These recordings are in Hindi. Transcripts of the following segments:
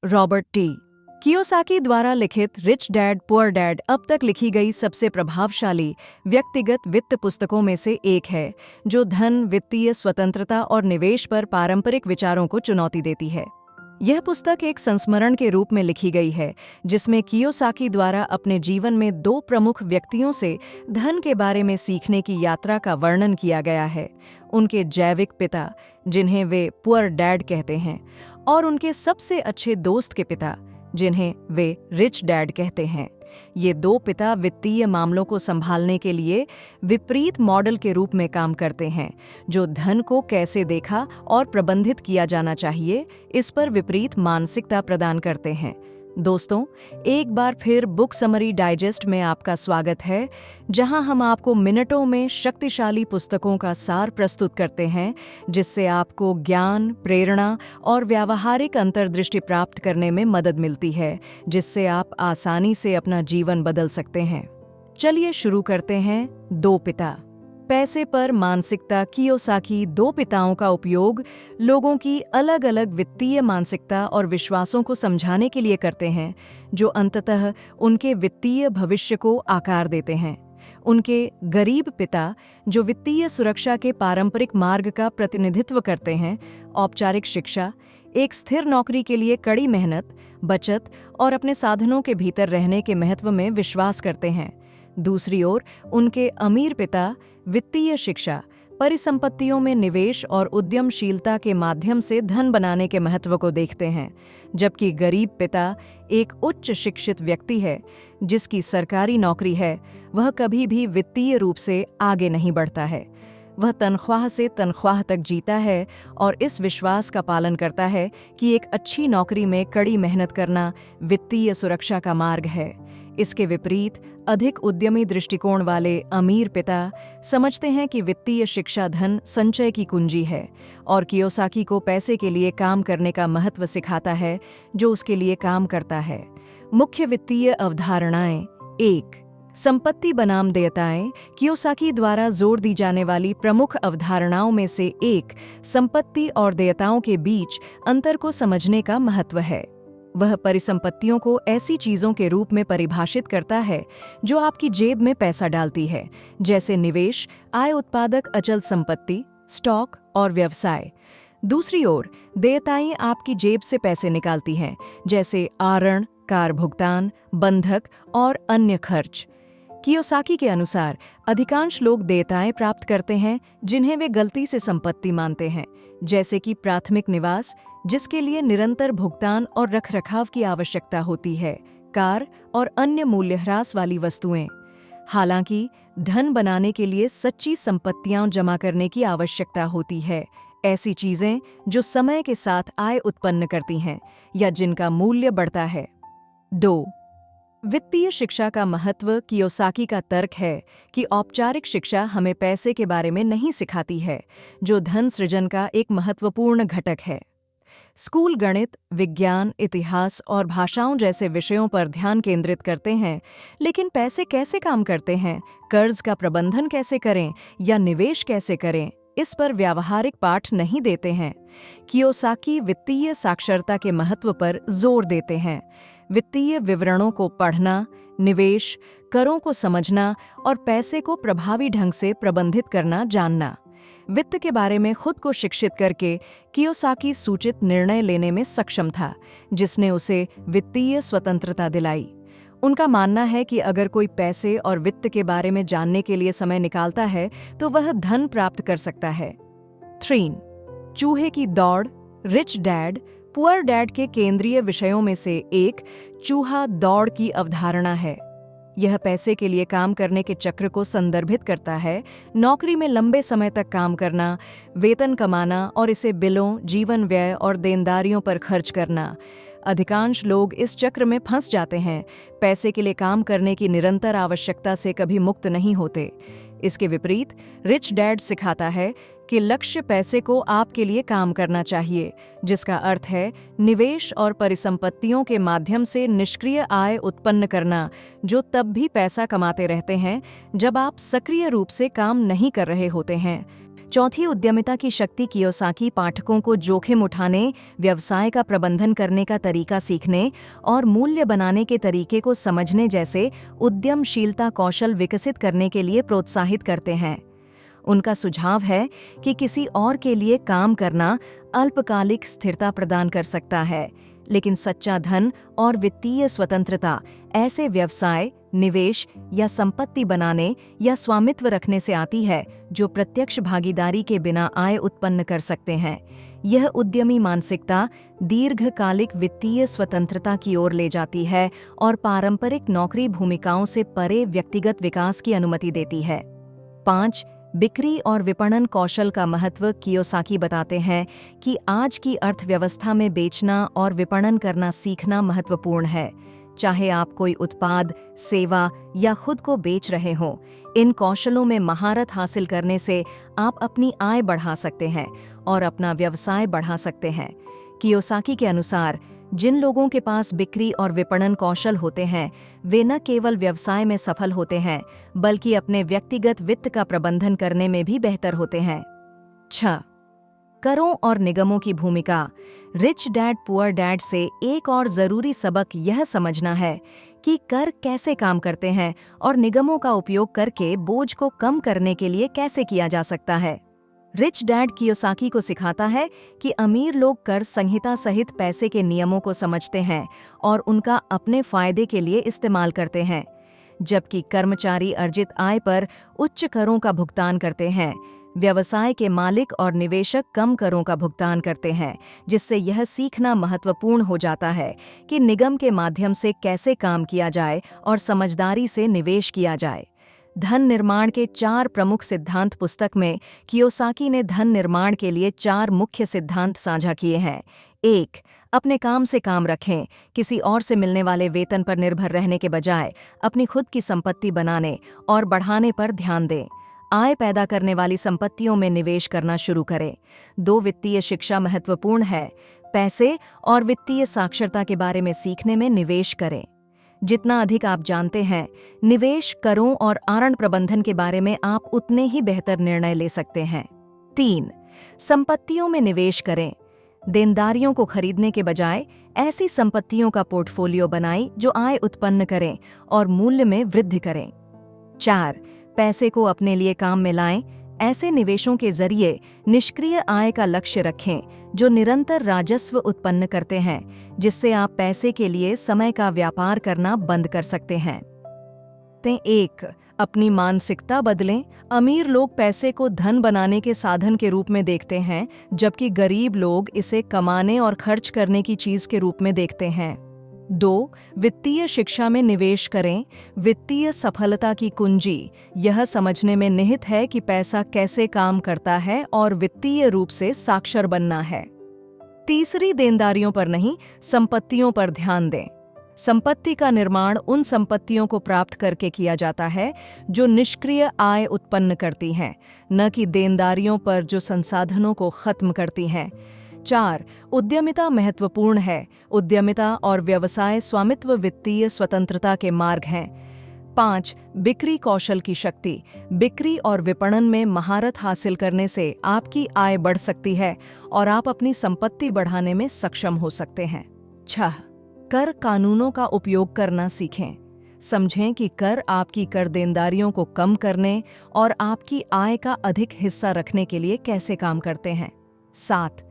रॉबर्ट टी कियोसाकी द्वारा लिखित रिच डैड पुअर डैड अब तक लिखी गई सबसे प्रभावशाली व्यक्तिगत वित्त पुस्तकों में से एक है, जो धन, वित्तीय स्वतंत्रता और निवेश पर पारंपरिक विचारों को चुनौती देती है। यह पुस्तक एक संस्मरण के रूप में लिखी गई है, जिसमें कियोसाकी द्वारा अपने जीवन में दो प्रमुख व्यक्तियों से धन के बारे में सीखने की यात्रा का वर्णन किया गया है। उनके जैविक पिता, जिन्हें वे पुअर डैड कहते हैं, और उनके सबसे अच्छे दोस्त के पिता, जिन्हें वे रिच डैड कहते हैं। ये दो पिता वित्तीय मामलों को संभालने के लिए विपरीत मॉडल के रूप में काम करते हैं, जो धन को कैसे देखा और प्रबंधित किया जाना चाहिए, इस पर विपरीत मानसिकता प्रदान करते हैं। दोस्तों, एक बार फिर बुक समरी डाइजेस्ट में आपका स्वागत है, जहां हम आपको मिनटों में शक्तिशाली पुस्तकों का सार प्रस्तुत करते हैं, जिससे आपको ज्ञान, प्रेरणा और व्यावहारिक अंतर्दृष्टि प्राप्त करने में मदद मिलती है, जिससे आप आसानी से अपना जीवन बदल सकते हैं। चलिए शुरू करते हैं। दो पिता। पैसे पर मानसिकता। कियोसाकी दो पिताओं का उपयोग लोगों की अलग अलग वित्तीय मानसिकता और विश्वासों को समझाने के लिए करते हैं, जो अंततः उनके वित्तीय भविष्य को आकार देते हैं। उनके गरीब पिता, जो वित्तीय सुरक्षा के पारंपरिक मार्ग का प्रतिनिधित्व करते हैं, औपचारिक शिक्षा, एक स्थिर नौकरी के लिए कड़ी मेहनत, बचत और अपने साधनों के भीतर रहने के महत्व में विश्वास करते हैं। दूसरी ओर उनके अमीर पिता वित्तीय शिक्षा, परिसंपत्तियों में निवेश और उद्यमशीलता के माध्यम से धन बनाने के महत्व को देखते हैं, जबकि गरीब पिता एक उच्च शिक्षित व्यक्ति है, जिसकी सरकारी नौकरी है, वह कभी भी वित्तीय रूप से आगे नहीं बढ़ता है। वह तनख्वाह से तनख्वाह तक जीता है और इस विश्वास का पालन करता है कि एक अच्छी नौकरी में कड़ी मेहनत करना वित्तीय सुरक्षा का मार्ग है। इसके विपरीत अधिक उद्यमी दृष्टिकोण वाले अमीर पिता समझते हैं कि वित्तीय शिक्षा धन संचय की कुंजी है, और कियोसाकी को पैसे के लिए काम करने का महत्व सिखाता है, जो उसके लिए काम करता है। मुख्य वित्तीय अवधारणाएं। 1. संपत्ति बनाम देयताएं। कियोसाकी द्वारा जोर दी जाने वाली प्रमुख अवधारणाओं में से एक संपत्ति और देयताओं के बीच अंतर को समझने का महत्व है। वह परिसंपत्तियों को ऐसी चीजों के रूप में परिभाषित करता है जो आपकी जेब में पैसा डालती है, जैसे निवेश, आय उत्पादक अचल संपत्ति, स्टॉक और व्यवसाय। दूसरी ओर देयताएं आपकी जेब से पैसे निकालती हैं, जैसे आरण, कार भुगतान, बंधक और अन्य खर्च। कियोसाकी के अनुसार अधिकांश लोग देयताएं प्राप्त करते हैं जिन्हें वे गलती से संपत्ति मानते हैं, जैसे कि प्राथमिक निवास, जिसके लिए निरंतर भुगतान और रखरखाव की आवश्यकता होती है, कार और अन्य मूल्यह्रास वाली वस्तुएं। हालांकि धन बनाने के लिए सच्ची संपत्तियां जमा करने की आवश्यकता होती है, ऐसी चीजें जो समय के साथ आय उत्पन्न करती हैं या जिनका मूल्य बढ़ता है। 2. वित्तीय शिक्षा का महत्व। कियोसाकी का तर्क है कि औपचारिक शिक्षा हमें पैसे के बारे में नहीं सिखाती है, जो धन सृजन का एक महत्वपूर्ण घटक है। स्कूल गणित, विज्ञान, इतिहास और भाषाओं जैसे विषयों पर ध्यान केंद्रित करते हैं, लेकिन पैसे कैसे काम करते हैं, कर्ज का प्रबंधन कैसे करें या निवेश कैसे करें, इस पर व्यावहारिक पाठ नहीं देते हैं। कियोसाकी वित्तीय साक्षरता के महत्व पर जोर देते हैं। वित्तीय विवरणों को पढ़ना, निवेश, करों को समझना और पैसे को प्रभावी ढंग से प्रबंधित करना जानना। वित्त के बारे में खुद को शिक्षित करके कियोसाकी सूचित निर्णय लेने में सक्षम था, जिसने उसे वित्तीय स्वतंत्रता दिलाई। उनका मानना है कि अगर कोई पैसे और वित्त के बारे में जानने के लिए समय निकालता है, तो वह धन प्राप्त कर सकता है। 3. चूहे की दौड़। रिच डैड पुअर डैड के केंद्रीय विषयों में से एक चूहा दौड़ की अवधारणा है। यह पैसे के लिए काम करने के चक्र को संदर्भित करता है। नौकरी में लंबे समय तक काम करना, वेतन कमाना और इसे बिलों, जीवन व्यय और देनदारियों पर खर्च करना। अधिकांश लोग इस चक्र में फंस जाते हैं, पैसे के लिए काम करने की निरंतर आवश्यकता से कभी मुक्त नहीं होते। इसके विपरीत रिच डैड सिखाता है कि लक्ष्य पैसे को आपके लिए काम करना चाहिए, जिसका अर्थ है निवेश और परिसंपत्तियों के माध्यम से निष्क्रिय आय उत्पन्न करना, जो तब भी पैसा कमाते रहते हैं जब आप सक्रिय रूप से काम नहीं कर रहे होते हैं। चौथी उद्यमिता की शक्ति कियोसाकी पाठकों को जोखिम उठाने, व्यवसाय का प्रबंधन करने का तरीका सीखने और मूल्य बनाने के तरीके को समझने जैसे उद्यमशीलता कौशल विकसित करने के लिए प्रोत्साहित करते हैं। उनका सुझाव है कि किसी और के लिए काम करना अल्पकालिक स्थिरता प्रदान कर सकता है, लेकिन सच्चा धन और वित्तीय स्वतंत्रता ऐसे व्यवसाय, निवेश या संपत्ति बनाने या स्वामित्व रखने से आती है जो प्रत्यक्ष भागीदारी के बिना आय उत्पन्न कर सकते हैं। यह उद्यमी मानसिकता दीर्घकालिक वित्तीय स्वतंत्रता की ओर ले जाती है और पारंपरिक नौकरी भूमिकाओं से परे व्यक्तिगत विकास की अनुमति देती है। 5. बिक्री और विपणन कौशल का महत्व। कियोसाकी बताते हैं कि आज की अर्थव्यवस्था में बेचना और विपणन करना सीखना महत्वपूर्ण है। चाहे आप कोई उत्पाद, सेवा या खुद को बेच रहे हों, इन कौशलों में महारत हासिल करने से आप अपनी आय बढ़ा सकते हैं और अपना व्यवसाय बढ़ा सकते हैं। कियोसाकी के अनुसार जिन लोगों के पास बिक्री और विपणन कौशल होते हैं, वे न केवल व्यवसाय में सफल होते हैं, बल्कि अपने व्यक्तिगत वित्त का प्रबंधन करने में भी बेहतर होते हैं। 6. करों और निगमों की भूमिका। रिच डैड पुअर डैड से एक और जरूरी सबक यह समझना है कि कर कैसे काम करते हैं और निगमों का उपयोग करके बोझ को कम करने के लिए कैसे किया जा सकता है। रिच डैड कियोसाकी को सिखाता है कि अमीर लोग कर संहिता सहित पैसे के नियमों को समझते हैं और उनका अपने फायदे के लिए इस्तेमाल करते हैं, जबकि कर्मचारी अर्जित आय पर उच्च करों का भुगतान करते हैं। व्यवसाय के मालिक और निवेशक कम करों का भुगतान करते हैं, जिससे यह सीखना महत्वपूर्ण हो जाता है कि निगम के माध्यम से कैसे काम किया जाए और समझदारी से निवेश किया जाए। धन निर्माण के 4 प्रमुख सिद्धांत। पुस्तक में कियोसाकी ने धन निर्माण के लिए 4 मुख्य सिद्धांत साझा किए हैं। 1. अपने काम से काम रखें। किसी और से मिलने वाले वेतन पर निर्भर रहने के बजाय अपनी खुद की संपत्ति बनाने और बढ़ाने पर ध्यान दें। आय पैदा करने वाली संपत्तियों में निवेश करना शुरू करें। 2. वित्तीय शिक्षा महत्वपूर्ण है। पैसे और वित्तीय साक्षरता के बारे में सीखने में निवेश करें। जितना अधिक आप जानते हैं, निवेश, करों और आरण प्रबंधन के बारे में आप उतने ही बेहतर निर्णय ले सकते हैं। 3. संपत्तियों में निवेश करें। देनदारियों को खरीदने के बजाय ऐसी संपत्तियों का पोर्टफोलियो बनाएं जो आय उत्पन्न करें और मूल्य में वृद्धि करें। 4. पैसे को अपने लिए काम में लाएं। ऐसे निवेशों के जरिए निष्क्रिय आय का लक्ष्य रखें जो निरंतर राजस्व उत्पन्न करते हैं, जिससे आप पैसे के लिए समय का व्यापार करना बंद कर सकते हैं। 1. अपनी मानसिकता बदलें। अमीर लोग पैसे को धन बनाने के साधन के रूप में देखते हैं, जबकि गरीब लोग इसे कमाने और खर्च करने की चीज के रूप में देखते हैं। 2. वित्तीय शिक्षा में निवेश करें। वित्तीय सफलता की कुंजी यह समझने में निहित है कि पैसा कैसे काम करता है और वित्तीय रूप से साक्षर बनना है। 3. देनदारियों पर नहीं, संपत्तियों पर ध्यान दें। संपत्ति का निर्माण उन संपत्तियों को प्राप्त करके किया जाता है जो निष्क्रिय आय उत्पन्न करती हैं, न कि देनदारियों पर जो संसाधनों को खत्म करती हैं। 4. उद्यमिता महत्वपूर्ण है। उद्यमिता और व्यवसाय स्वामित्व वित्तीय स्वतंत्रता के मार्ग हैं। 5. बिक्री कौशल की शक्ति। बिक्री और विपणन में महारत हासिल करने से आपकी आय बढ़ सकती है और आप अपनी संपत्ति बढ़ाने में सक्षम हो सकते हैं। 6. कर कानूनों का उपयोग करना सीखें। समझें कि कर आपकी कर देनदारियों को कम करने और आपकी आय का अधिक हिस्सा रखने के लिए कैसे काम करते हैं। 7.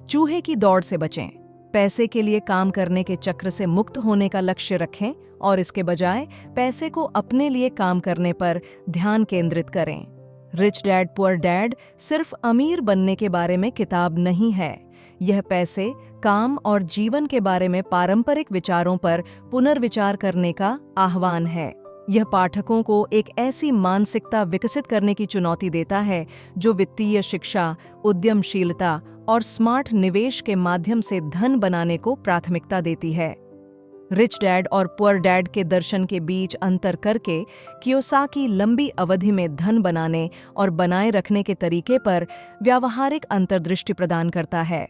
चूहे की दौड़ से बचें। पैसे के लिए काम करने के चक्र से मुक्त होने का लक्ष्य रखें और इसके बजाय पैसे को अपने लिए काम करने पर ध्यान केंद्रित करें। रिच डैड पुअर डैड सिर्फ अमीर बनने के बारे में किताब नहीं है। यह पैसे, काम और जीवन के बारे में पारंपरिक विचारों पर पुनर्विचार करने का आह्वान है। यह पाठकों को एक ऐसी मानसिकता विकसित करने की चुनौती देता है जो वित्तीय शिक्षा, उद्यमशीलता और स्मार्ट निवेश के माध्यम से धन बनाने को प्राथमिकता देती है। रिच डैड और पुअर डैड के दर्शन के बीच अंतर करके कियोसाकी लंबी अवधि में धन बनाने और बनाए रखने के तरीके पर व्यावहारिक अंतर्दृष्टि प्रदान करता है,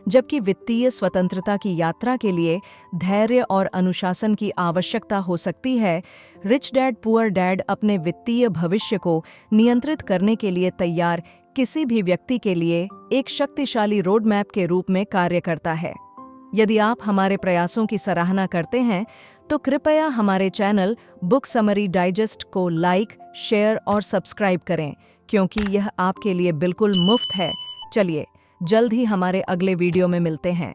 जबकि वित्तीय स्वतंत्रता की यात्रा के लिए धैर्य और अनुशासन की आवश्यकता हो सकती है। रिच डैड पुअर डैड अपने वित्तीय भविष्य को नियंत्रित करने के लिए तैयार किसी भी व्यक्ति के लिए एक शक्तिशाली रोड मैप के रूप में कार्य करता है। यदि आप हमारे प्रयासों की सराहना करते हैं तो कृपया हमारे चैनल बुक समरी डाइजेस्ट को लाइक, शेयर और सब्सक्राइब करें, क्योंकि यह आपके लिए बिल्कुल मुफ्त है। चलिए, जल्द ही हमारे अगले वीडियो में मिलते हैं।